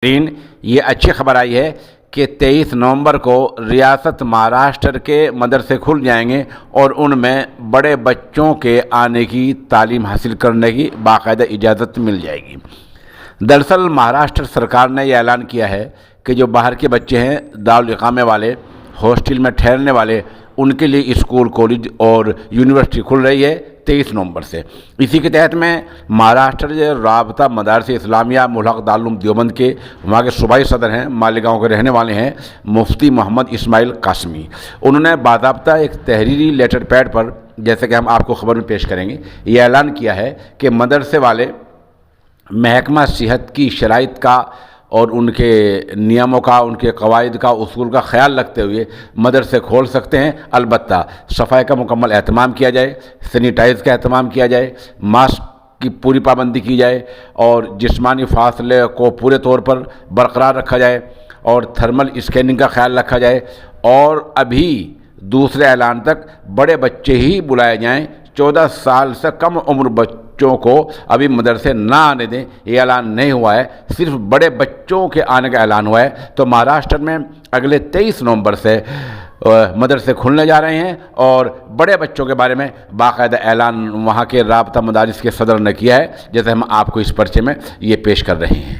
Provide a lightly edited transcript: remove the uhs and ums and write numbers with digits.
یہ اچھی خبر آئی ہے کہ 23 نومبر کو ریاست مہاراشٹر کے مدرسے کھل جائیں گے اور ان میں بڑے بچوں کے آنے کی تعلیم حاصل کرنے کی باقاعدہ اجازت مل جائے گی۔ دراصل مہاراشٹر سرکار نے یہ اعلان کیا ہے کہ جو باہر کے بچے ہیں، دارالاقامے والے، ہاسٹل میں ٹھہرنے والے، ان کے لیے اسکول، کالج اور یونیورسٹی کھل رہی ہے 23 نومبر سے۔ اسی کے تحت میں مہاراشٹر رابطہ مدارس اسلامیہ ملحق دارالعلوم دیوبند کے وہاں کے صوبائی صدر ہیں، مالیگاؤں کے رہنے والے ہیں مفتی محمد اسماعیل قاسمی۔ انہوں نے باضابطہ ایک تحریری لیٹر پیڈ پر، جیسے کہ ہم آپ کو خبر میں پیش کریں گے، یہ اعلان کیا ہے کہ مدرسے والے محکمہ صحت کی شرائط کا اور ان کے نیاموں کا، ان کے قواعد کا، اصول کا خیال رکھتے ہوئے مدرسے کھول سکتے ہیں۔ البتہ صفائی کا مکمل اہتمام کیا جائے، سینیٹائز کا اہتمام کیا جائے، ماسک کی پوری پابندی کی جائے اور جسمانی فاصلے کو پورے طور پر برقرار رکھا جائے اور تھرمل اسکیننگ کا خیال رکھا جائے، اور ابھی دوسرے اعلان تک بڑے بچے ہی بلائے جائیں۔ 14 سال سے کم عمر بچوں کو ابھی مدرسے نہ آنے دیں، یہ اعلان نہیں ہوا ہے، صرف بڑے بچوں کے آنے کا اعلان ہوا ہے۔ تو مہاراشٹر میں اگلے 23 نومبر سے مدرسے کھلنے جا رہے ہیں اور بڑے بچوں کے بارے میں باقاعدہ اعلان وہاں کے رابطہ مدارس کے صدر نے کیا ہے، جیسے ہم آپ کو اس پرچے میں یہ پیش کر رہے ہیں۔